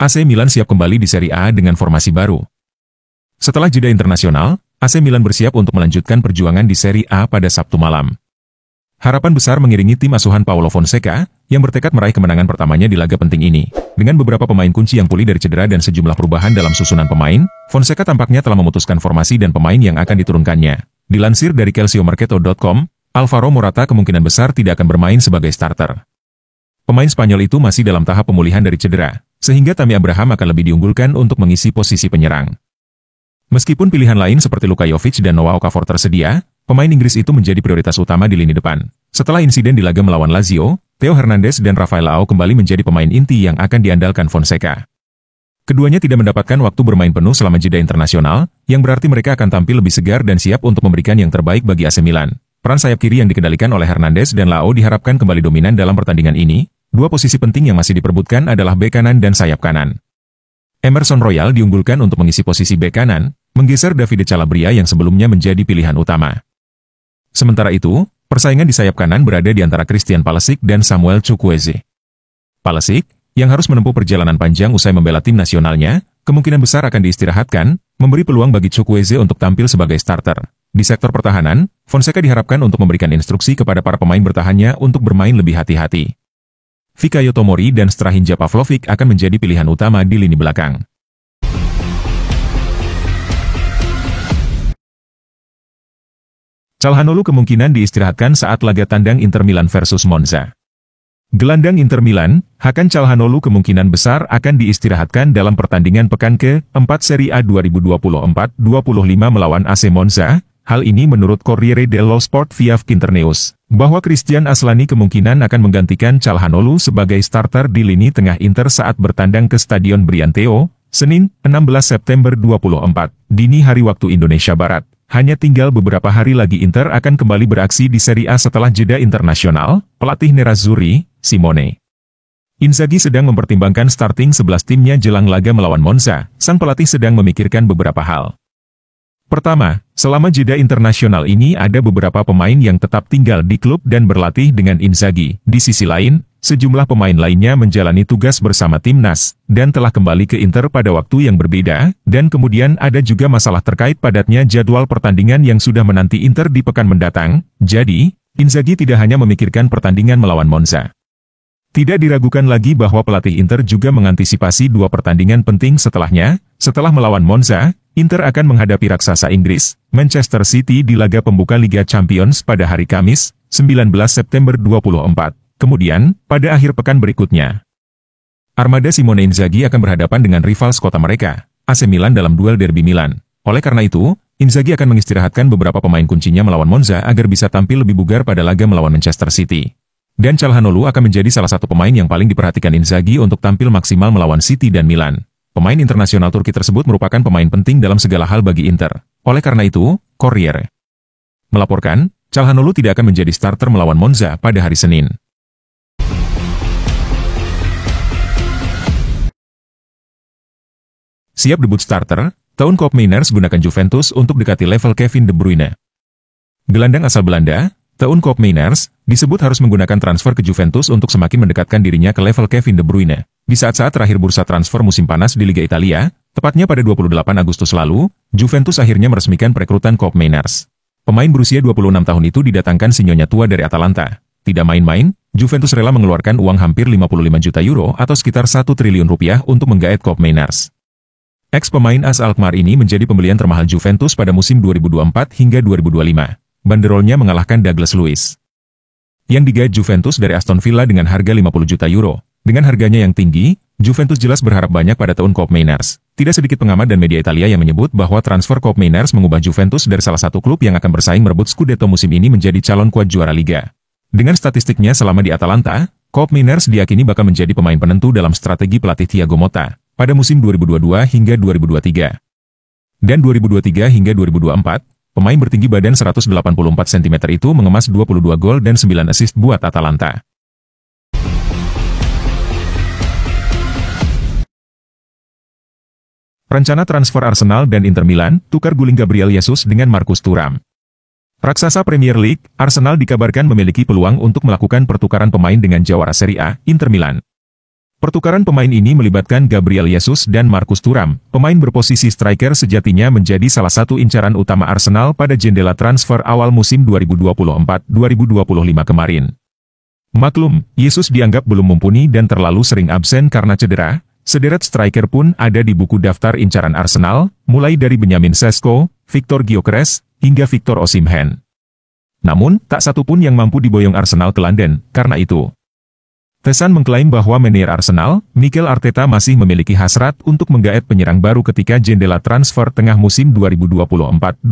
AC Milan siap kembali di Serie A dengan formasi baru. Setelah jeda internasional, AC Milan bersiap untuk melanjutkan perjuangan di Serie A pada Sabtu malam. Harapan besar mengiringi tim asuhan Paulo Fonseca, yang bertekad meraih kemenangan pertamanya di laga penting ini. Dengan beberapa pemain kunci yang pulih dari cedera dan sejumlah perubahan dalam susunan pemain, Fonseca tampaknya telah memutuskan formasi dan pemain yang akan diturunkannya. Dilansir dari calciomercato.com, Alvaro Morata kemungkinan besar tidak akan bermain sebagai starter. Pemain Spanyol itu masih dalam tahap pemulihan dari cedera, sehingga Tammy Abraham akan lebih diunggulkan untuk mengisi posisi penyerang. Meskipun pilihan lain seperti Luka Jovic dan Noah Okafor tersedia, pemain Inggris itu menjadi prioritas utama di lini depan. Setelah insiden di laga melawan Lazio, Theo Hernandez dan Rafael Leao kembali menjadi pemain inti yang akan diandalkan Fonseca. Keduanya tidak mendapatkan waktu bermain penuh selama jeda internasional, yang berarti mereka akan tampil lebih segar dan siap untuk memberikan yang terbaik bagi AC Milan. Peran sayap kiri yang dikendalikan oleh Hernandez dan Leao diharapkan kembali dominan dalam pertandingan ini. Dua posisi penting yang masih diperebutkan adalah bek kanan dan sayap kanan. Emerson Royal diunggulkan untuk mengisi posisi bek kanan, menggeser Davide Calabria yang sebelumnya menjadi pilihan utama. Sementara itu, persaingan di sayap kanan berada di antara Christian Pulisic dan Samuel Chukwueze. Pulisic, yang harus menempuh perjalanan panjang usai membela tim nasionalnya, kemungkinan besar akan diistirahatkan, memberi peluang bagi Chukwueze untuk tampil sebagai starter. Di sektor pertahanan, Fonseca diharapkan untuk memberikan instruksi kepada para pemain bertahannya untuk bermain lebih hati-hati. Fikayo Tomori dan Strahinja Pavlovic akan menjadi pilihan utama di lini belakang. Calhanoglu kemungkinan diistirahatkan saat laga tandang Inter Milan versus Monza. Gelandang Inter Milan, Hakan Calhanoglu kemungkinan besar akan diistirahatkan dalam pertandingan pekan ke-4 Serie A 2024-25 melawan AC Monza. Hal ini menurut Corriere dello Sport via Internews, bahwa Christian Aslani kemungkinan akan menggantikan Calhanoglu sebagai starter di lini tengah Inter saat bertandang ke Stadion Brianteo, Senin, 16 September 2024, dini hari waktu Indonesia Barat. Hanya tinggal beberapa hari lagi Inter akan kembali beraksi di Serie A setelah jeda internasional, pelatih Nerazzurri, Simone Inzaghi sedang mempertimbangkan starting 11 timnya jelang laga melawan Monza. Sang pelatih sedang memikirkan beberapa hal. Pertama, selama jeda internasional ini ada beberapa pemain yang tetap tinggal di klub dan berlatih dengan Inzaghi. Di sisi lain, sejumlah pemain lainnya menjalani tugas bersama timnas, dan telah kembali ke Inter pada waktu yang berbeda, dan kemudian ada juga masalah terkait padatnya jadwal pertandingan yang sudah menanti Inter di pekan mendatang. Jadi, Inzaghi tidak hanya memikirkan pertandingan melawan Monza. Tidak diragukan lagi bahwa pelatih Inter juga mengantisipasi dua pertandingan penting setelahnya. Setelah melawan Monza, Inter akan menghadapi raksasa Inggris, Manchester City di laga pembuka Liga Champions pada hari Kamis, 19 September 2024. Kemudian, pada akhir pekan berikutnya, armada Simone Inzaghi akan berhadapan dengan rival sekota mereka, AC Milan dalam duel derby Milan. Oleh karena itu, Inzaghi akan mengistirahatkan beberapa pemain kuncinya melawan Monza agar bisa tampil lebih bugar pada laga melawan Manchester City. Dan Calhanoglu akan menjadi salah satu pemain yang paling diperhatikan Inzaghi untuk tampil maksimal melawan City dan Milan. Pemain internasional Turki tersebut merupakan pemain penting dalam segala hal bagi Inter. Oleh karena itu, Corriere melaporkan, Calhanoglu tidak akan menjadi starter melawan Monza pada hari Senin. Siap debut starter, tahun Koopmeiners gunakan Juventus untuk dekati level Kevin De Bruyne. Gelandang asal Belanda, tahun Koopmeiners, disebut harus menggunakan transfer ke Juventus untuk semakin mendekatkan dirinya ke level Kevin De Bruyne. Di saat-saat terakhir bursa transfer musim panas di Liga Italia, tepatnya pada 28 Agustus lalu, Juventus akhirnya meresmikan perekrutan Koopmeiners. Pemain berusia 26 tahun itu didatangkan si nyonya tua dari Atalanta. Tidak main-main, Juventus rela mengeluarkan uang hampir 55 juta euro atau sekitar 1 triliun rupiah untuk menggaet Koopmeiners. Ex-pemain AS Alkmaar ini menjadi pembelian termahal Juventus pada musim 2024 hingga 2025. Banderolnya mengalahkan Douglas Luiz, yang digaet Juventus dari Aston Villa dengan harga 50 juta euro. Dengan harganya yang tinggi, Juventus jelas berharap banyak pada tahun Koopmeiners. Tidak sedikit pengamat dan media Italia yang menyebut bahwa transfer Koopmeiners mengubah Juventus dari salah satu klub yang akan bersaing merebut Scudetto musim ini menjadi calon kuat juara Liga. Dengan statistiknya selama di Atalanta, Koopmeiners diyakini bakal menjadi pemain penentu dalam strategi pelatih Thiago Motta pada musim 2022 hingga 2023. Dan 2023 hingga 2024, pemain bertinggi badan 184 cm itu mengemas 22 gol dan 9 assist buat Atalanta. Rencana transfer Arsenal dan Inter Milan, tukar guling Gabriel Jesus dengan Marcus Thuram. Raksasa Premier League, Arsenal dikabarkan memiliki peluang untuk melakukan pertukaran pemain dengan jawara Serie A, Inter Milan. Pertukaran pemain ini melibatkan Gabriel Jesus dan Marcus Thuram, pemain berposisi striker sejatinya menjadi salah satu incaran utama Arsenal pada jendela transfer awal musim 2024-2025 kemarin. Maklum, Jesus dianggap belum mumpuni dan terlalu sering absen karena cedera. Sederet striker pun ada di buku daftar incaran Arsenal, mulai dari Benjamin Sesko, Victor Gyökeres, hingga Victor Osimhen. Namun, tak satu pun yang mampu diboyong Arsenal ke London, karena itu. The Sun mengklaim bahwa manajer Arsenal, Mikel Arteta masih memiliki hasrat untuk menggaet penyerang baru ketika jendela transfer tengah musim 2024-2025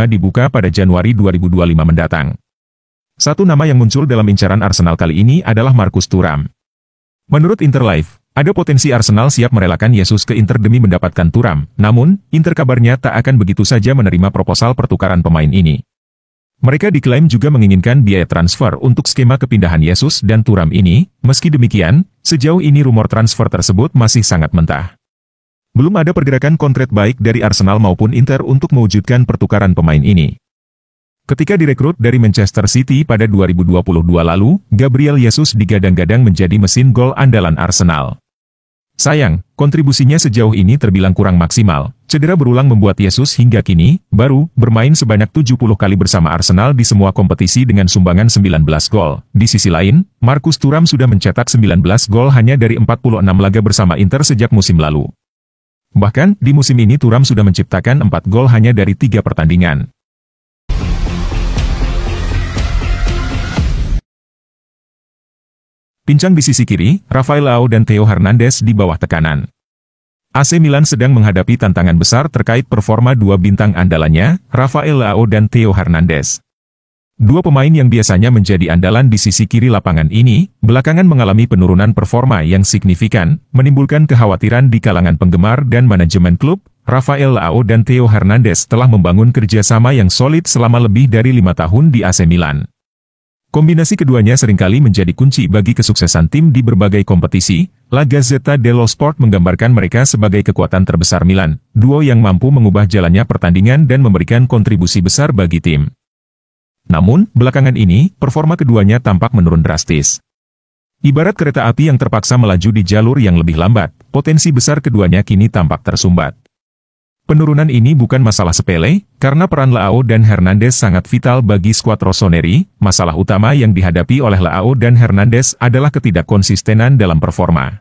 dibuka pada Januari 2025 mendatang. Satu nama yang muncul dalam incaran Arsenal kali ini adalah Marcus Thuram. Menurut Interlife, ada potensi Arsenal siap merelakan Jesus ke Inter demi mendapatkan Thuram, namun, Inter kabarnya tak akan begitu saja menerima proposal pertukaran pemain ini. Mereka diklaim juga menginginkan biaya transfer untuk skema kepindahan Jesus dan Thuram ini, meski demikian, sejauh ini rumor transfer tersebut masih sangat mentah. Belum ada pergerakan konkret baik dari Arsenal maupun Inter untuk mewujudkan pertukaran pemain ini. Ketika direkrut dari Manchester City pada 2022 lalu, Gabriel Jesus digadang-gadang menjadi mesin gol andalan Arsenal. Sayang, kontribusinya sejauh ini terbilang kurang maksimal. Cedera berulang membuat Jesus hingga kini, baru, bermain sebanyak 70 kali bersama Arsenal di semua kompetisi dengan sumbangan 19 gol. Di sisi lain, Marcus Thuram sudah mencetak 19 gol hanya dari 46 laga bersama Inter sejak musim lalu. Bahkan, di musim ini Thuram sudah menciptakan 4 gol hanya dari 3 pertandingan. Pincang di sisi kiri, Rafael Leao dan Theo Hernandez di bawah tekanan. AC Milan sedang menghadapi tantangan besar terkait performa dua bintang andalannya, Rafael Leao dan Theo Hernandez. Dua pemain yang biasanya menjadi andalan di sisi kiri lapangan ini, belakangan mengalami penurunan performa yang signifikan, menimbulkan kekhawatiran di kalangan penggemar dan manajemen klub. Rafael Leao dan Theo Hernandez telah membangun kerjasama yang solid selama lebih dari 5 tahun di AC Milan. Kombinasi keduanya seringkali menjadi kunci bagi kesuksesan tim di berbagai kompetisi. La Gazzetta dello Sport menggambarkan mereka sebagai kekuatan terbesar Milan, duo yang mampu mengubah jalannya pertandingan dan memberikan kontribusi besar bagi tim. Namun, belakangan ini, performa keduanya tampak menurun drastis. Ibarat kereta api yang terpaksa melaju di jalur yang lebih lambat, potensi besar keduanya kini tampak tersumbat. Penurunan ini bukan masalah sepele, karena peran Leao dan Hernandez sangat vital bagi skuad rossoneri. Masalah utama yang dihadapi oleh Leao dan Hernandez adalah ketidakkonsistenan dalam performa.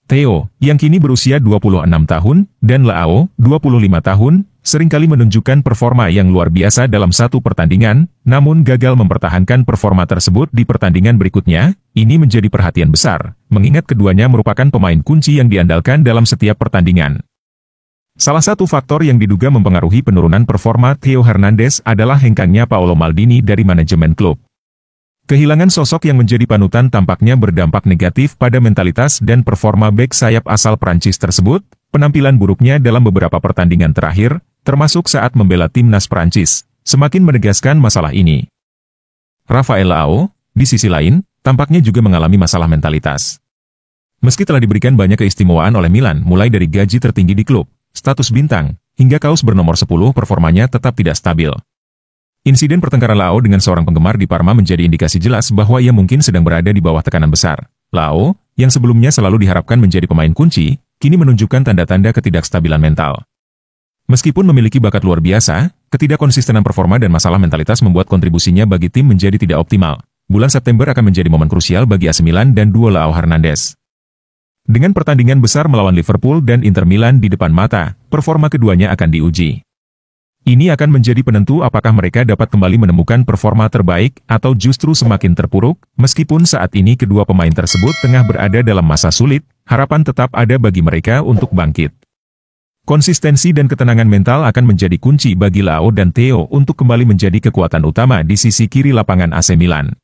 Theo, yang kini berusia 26 tahun, dan Leao, 25 tahun, seringkali menunjukkan performa yang luar biasa dalam satu pertandingan, namun gagal mempertahankan performa tersebut di pertandingan berikutnya. Ini menjadi perhatian besar, mengingat keduanya merupakan pemain kunci yang diandalkan dalam setiap pertandingan. Salah satu faktor yang diduga mempengaruhi penurunan performa Theo Hernandez adalah hengkangnya Paolo Maldini dari manajemen klub. Kehilangan sosok yang menjadi panutan tampaknya berdampak negatif pada mentalitas dan performa bek sayap asal Prancis tersebut. Penampilan buruknya dalam beberapa pertandingan terakhir, termasuk saat membela timnas Prancis, semakin menegaskan masalah ini. Rafael Leao, di sisi lain, tampaknya juga mengalami masalah mentalitas. Meski telah diberikan banyak keistimewaan oleh Milan mulai dari gaji tertinggi di klub, status bintang, hingga kaos bernomor 10, performanya tetap tidak stabil. Insiden pertengkaran Leao dengan seorang penggemar di Parma menjadi indikasi jelas bahwa ia mungkin sedang berada di bawah tekanan besar. Leao, yang sebelumnya selalu diharapkan menjadi pemain kunci, kini menunjukkan tanda-tanda ketidakstabilan mental. Meskipun memiliki bakat luar biasa, ketidakkonsistenan performa dan masalah mentalitas membuat kontribusinya bagi tim menjadi tidak optimal. Bulan September akan menjadi momen krusial bagi AC Milan dan duo Leao Hernandez. Dengan pertandingan besar melawan Liverpool dan Inter Milan di depan mata, performa keduanya akan diuji. Ini akan menjadi penentu apakah mereka dapat kembali menemukan performa terbaik atau justru semakin terpuruk. Meskipun saat ini kedua pemain tersebut tengah berada dalam masa sulit, harapan tetap ada bagi mereka untuk bangkit. Konsistensi dan ketenangan mental akan menjadi kunci bagi Leao dan Theo untuk kembali menjadi kekuatan utama di sisi kiri lapangan AC Milan.